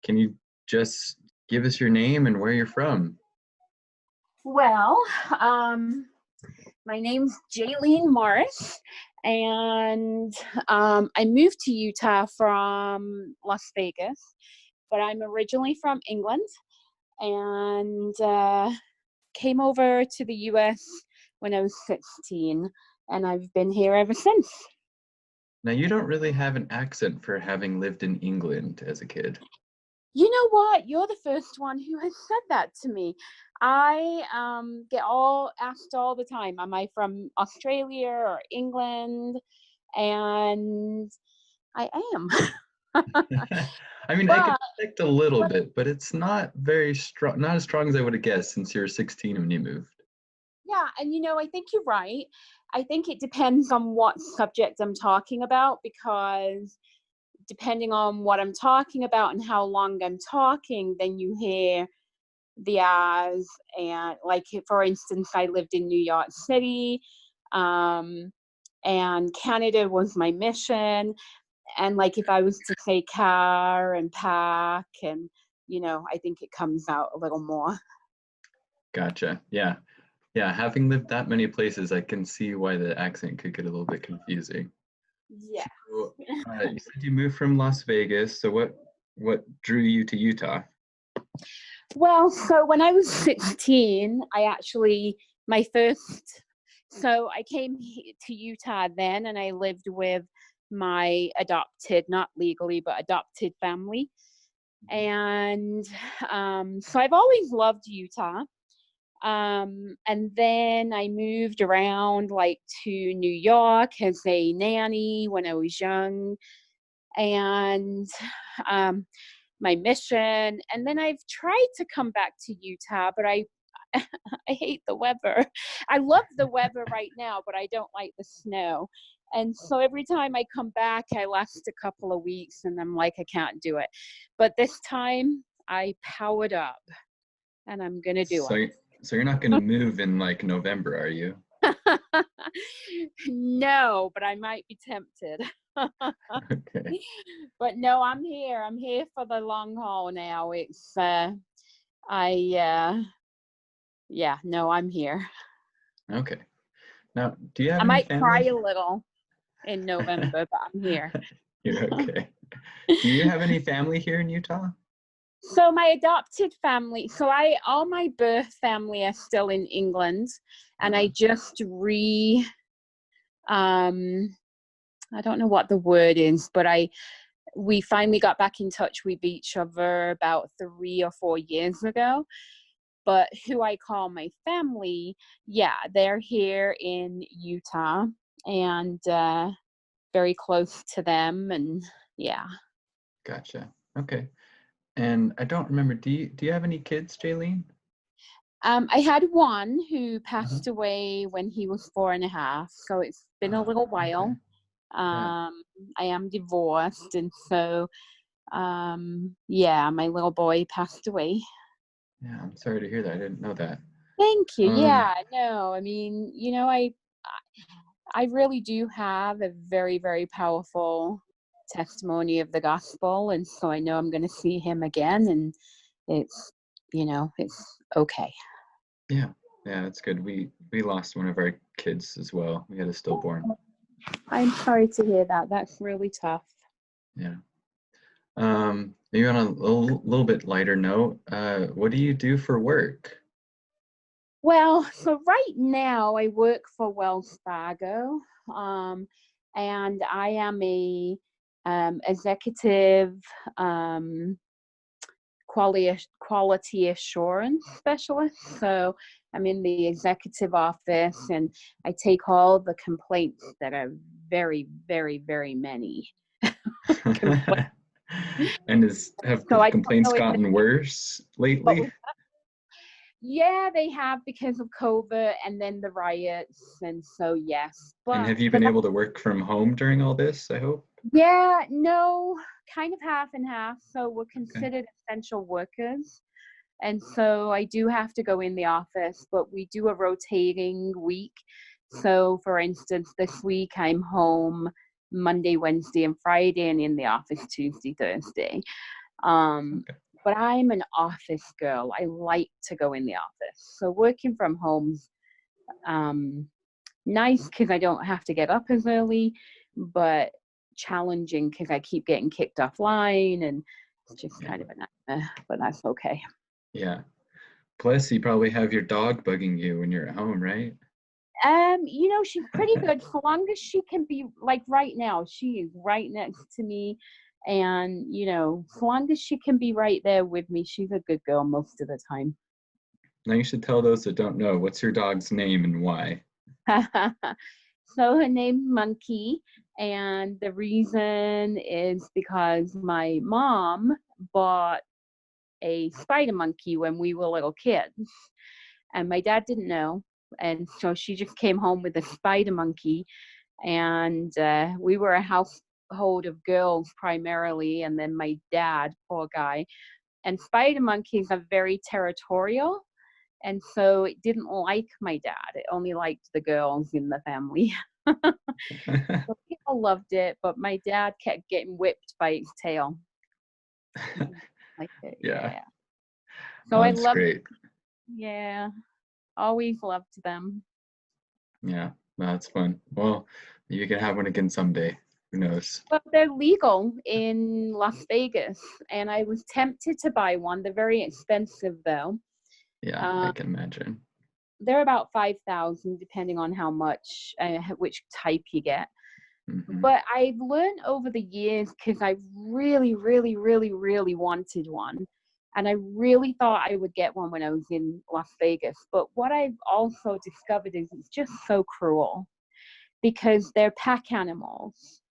Can you just give us your name and where you're from? Well, um, my name's Jalene Morris, and I moved to Utah from Las Vegas, but I'm originally from England and came over to the US when I was 16, and I've been here ever since. Now, you don't really have an accent for having lived in England as a kid. You know what? You're the first one who has said that to me. I get all asked all the time, am I from Australia or England? And I am. I mean, I could But detect a little but bit, but it's not very strong, not as strong as I would have guessed since you were 16 when you moved. yeah, and I think you're right. I think it depends on what subject I'm talking about, because depending on what I'm talking about and how long I'm talking, then you hear the as. And like, for instance, I lived in New York City, um, and Canada was my mission. And like, if I was to say car and pack, and I think it comes out a little more. Gotcha. Yeah. Yeah. Having lived that many places, I can see why the accent could get a little bit confusing. Yeah. So, you said you moved from Las Vegas. So what drew you to Utah? Well, so when I was 16, I actually, my first, so I came to Utah then, and I lived with my adopted, not legally, but adopted family. And so I've always loved Utah. And then I moved around, like, to New York as a nanny when I was young. And um, my mission. And then I've tried to come back to Utah, but I I hate the weather. I love the weather right now, but I don't like the snow. And so every time I come back, I last a couple of weeks and I'm like, I can't do it. But this time I powered up and I'm going to do So, so you're not going to move in like November, are you? it. No, but I might be tempted. Okay. But no, I'm here. I'm here for the long haul now. I yeah, no, I'm here. Okay. Now, do you have I any might cry family? a little in November, but I'm here. You're okay. Do you have any family here in Utah? So my adopted family, so I all my birth family are still in England, and I Uh-huh. just um I don't know what the word is, but we finally got back in touch with each other about 3 or 4 years ago. But who I call my family, yeah, they're here in Utah, and very close to them. And yeah. Gotcha. Okay. And I don't remember, do you have any kids, Jaylene? I had one who Uh-huh. passed away when he was 4.5, so it's been a Uh, little okay. while. Yeah. I am divorced, and so yeah, my little boy passed away. Yeah, I'm sorry to hear that. I didn't know that. Thank you. Um, Yeah, no, I mean, I really do have a very, very powerful testimony of the gospel, and so I know I'm going to see him again, and it's, it's okay. yeah. Yeah, that's good. We lost one of our kids as well. We had a stillborn. I'm sorry to hear that. That's really tough. Yeah. Maybe on a little bit lighter note, what do you do for work? Well, so right now I work for Wells Fargo, um, and I am a executive um, quality assurance specialist. So I'm in the executive office, and I take all the complaints that are very, very, very many. And have So I don't complaints know if gotten worse what was lately? yeah, they have, because of COVID and then the riots, and so yes. And But have you been able to work from home during all this, I hope? yeah, no, kind of half and half. So we're Okay. considered essential workers. And so I do have to go in the office, but we do a rotating week. So for instance, this week I'm home Monday, Wednesday, and Friday, and in the office Tuesday, Thursday. Okay. But I'm an office girl. I like to go in the office. So working from home, um, nice because I don't have to get up as early, but challenging because I keep getting kicked offline and it's just Yeah. kind of a nightmare, but that's okay. Yeah. Plus, you probably have your dog bugging you when you're at home, right? She's pretty good so long as she can be like right now, she is right next to me. And, so long as she can be right there with me, she's a good girl most of the time. Now you should tell those that don't know, what's your dog's name and why? So her name's Monkey, and the reason is because my mom bought a spider monkey when we were little kids, and my dad didn't know, and so she just came home with a spider monkey, and we were a household of girls primarily, and then my dad, poor guy, and spider monkeys are very territorial. And so it didn't like my dad. It only liked the girls in the family. So people loved it, but my dad kept getting whipped by its tail. He didn't like it, Yeah, yeah. So I that's loved, great. yeah, always loved them. Yeah, that's fun. Well, you can have one again someday. Who knows? Well, they're legal in Las Vegas, and I was tempted to buy one. They're very expensive, though. Yeah, I Um, can imagine. they're about 5,000, depending on how much, which type you get. Hmm. But I've learned over the years because I really, really, really, really wanted one. And I really thought I would get one when I was in Las Vegas. But what I've also discovered is it's just so cruel because they're pack animals.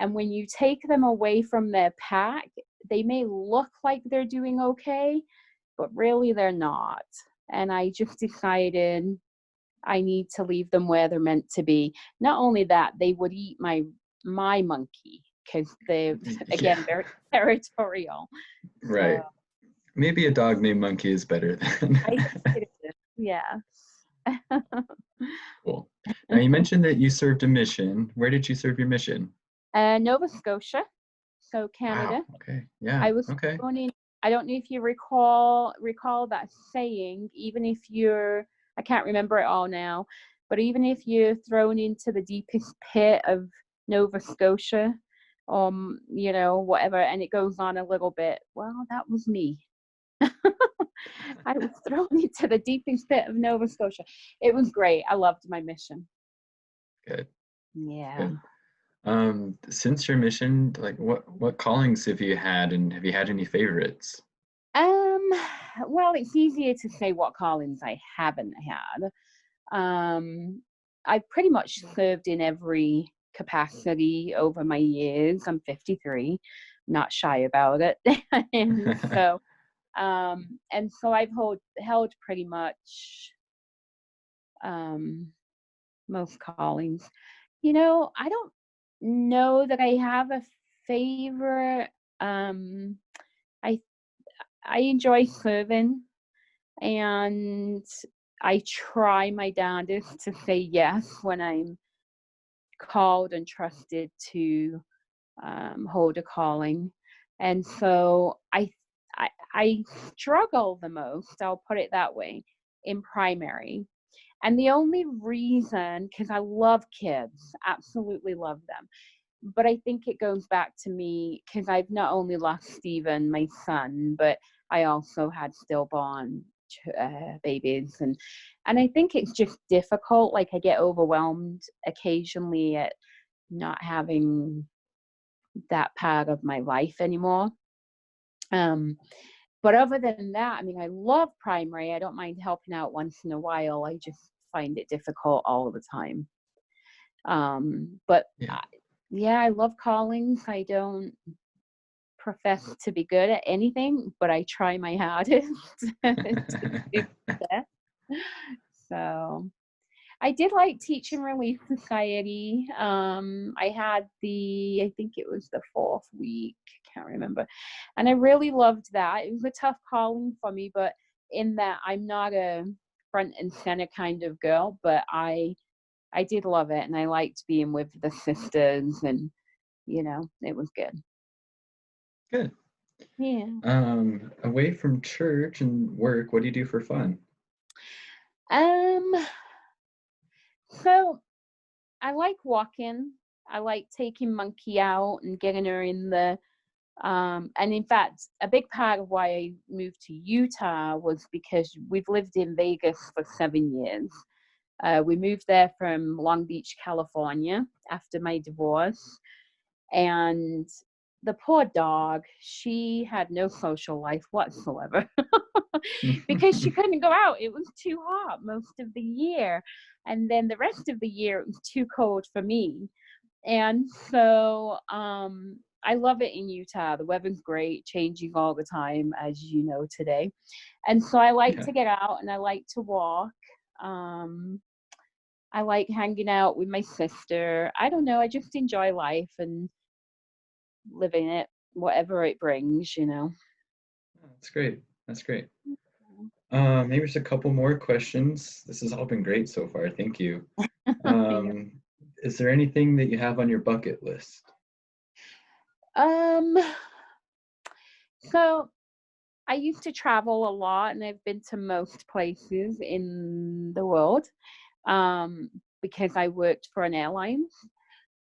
And when you take them away from their pack, they may look like they're doing okay, but really they're not. And I just decided I need to leave them where they're meant to be. Not only that, they would eat my monkey because they're Yeah, again very territorial. So right. Maybe a dog named Monkey is better than. I think it is. Yeah. Cool. Now you mentioned that you served a mission. Where did you serve your mission? Nova Scotia, so Wow. Canada. Okay. Yeah. I was Okay. thrown in. I don't know if you recall that saying. Even if you're, I can't remember it all now, but even if you're thrown into the deepest pit of Nova Scotia, whatever, and it goes on a little bit. Well, that was me. I was thrown into the deepest pit of Nova Scotia. It was great. I loved my mission. Good. Yeah. Good. Since your mission, like what callings have you had, and have you had any favorites? Um, well, it's easier to say what callings I haven't had. I've pretty much served in every capacity over my years. I'm 53, not shy about it. And so I've held pretty much um most callings. I don't know that I have a favorite. Um, I I enjoy serving, and I try my darndest to say yes when I'm called and trusted to hold a calling. And so I struggle the most, I'll put it that way, in primary. And the only reason, because I love kids, absolutely love them, but I think it goes back to me because I've not only lost Stephen, my son, but I also had stillborn babies, and I think it's just difficult. Like I get overwhelmed occasionally at not having that part of my life anymore. Um, but other than that, I mean, I love primary. I don't mind helping out once in a while. I just find it difficult all the time. But Yeah. yeah, I love callings. I don't profess to be good at anything, but I try my hardest to do that. So I did like teaching Relief Society. I had I think it was the fourth week, can't remember. And I really loved that. It was a tough calling for me, but in that I'm not a front and center kind of girl, but I did love it, and I liked being with the sisters, and it was good. Good. Yeah. Away from church and work, what do you do for fun? Um, so I like walking. I like taking Monkey out and getting her in the and in fact, a big part of why I moved to Utah was because we've lived in Vegas for 7 years. We moved there from Long Beach, California after my divorce. And the poor dog, she had no social life whatsoever because she couldn't go out. It was too hot most of the year. And then the rest of the year, it was too cold for me. And so I love it in Utah. The weather's great, changing all the time, as you know today. And so I like Yeah, to get out and I like to walk. Um, I like hanging out with my sister. I don't know. I just enjoy life and living it, whatever it brings. oh, that's great. That's great. Maybe just a couple more questions. This has all been great so far. Thank you. Yeah. Um, is there anything that you have on your bucket list? Um, so I used to travel a lot and I've been to most places in the world um, because I worked for an airline.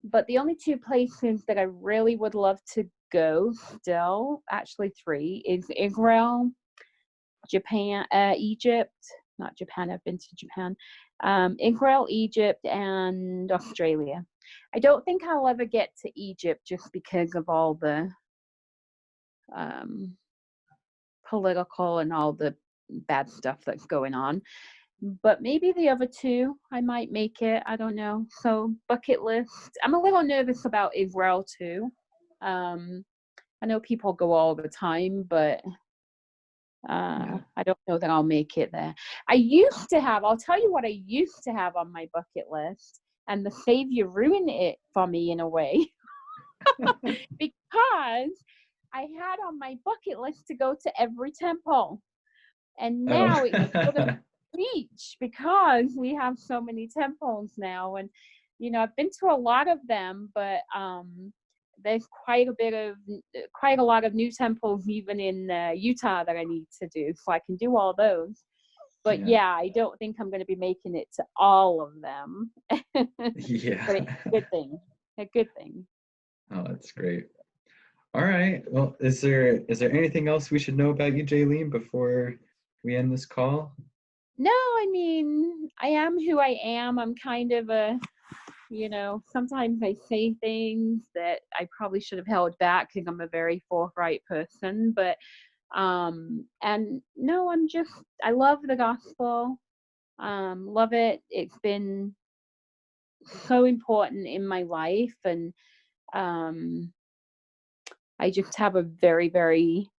But the only two places that I really would love to go still, actually three, is Israel, Japan, Egypt, not Japan, I've been to Japan, Israel, Egypt, and Australia. I don't think I'll ever get to Egypt just because of all the um, political and all the bad stuff that's going on. But maybe the other two, I might make it. I don't know. So bucket list. I'm a little nervous about Israel too. Um, I know people go all the time, but Yeah. I don't know that I'll make it there. I used to have. I'll tell you what I used to have on my bucket list, and the Savior ruined it for me in a way because I had on my bucket list to go to every temple. And Oh, now it's sort of beach because we have so many temples now. And, I've been to a lot of them, but there's quite a lot of new temples even in Utah that I need to do. So I can do all those. But yeah. yeah, I don't think I'm going to be making it to all of them. But it's Yeah. a good thing. A good thing. Oh, that's great. All right. Well, is there anything else we should know about you, Jaylene, before we end this call? No, I mean, I am who I am. I'm kind of sometimes I say things that I probably should have held back because I'm a very forthright person. But and no, I love the gospel. Love it. It's been so important in my life, and um, I just have a very, very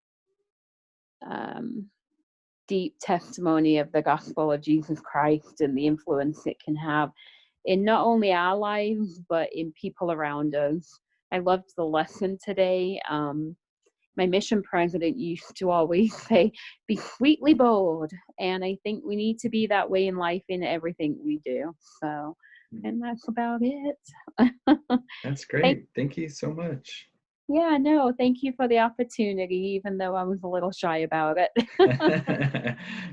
um, deep testimony of the gospel of Jesus Christ and the influence it can have in not only our lives but in people around us. I loved the lesson today. My mission president used to always say, "Be sweetly bold," and I think we need to be that way in life in everything we do. So, and that's about it. That's Thank great. Thank you so much. Yeah, no, thank you for the opportunity, even though I was a little shy about it.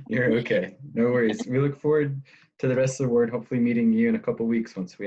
You're okay. No worries. We look forward to the rest of the word, hopefully meeting you in a couple weeks once we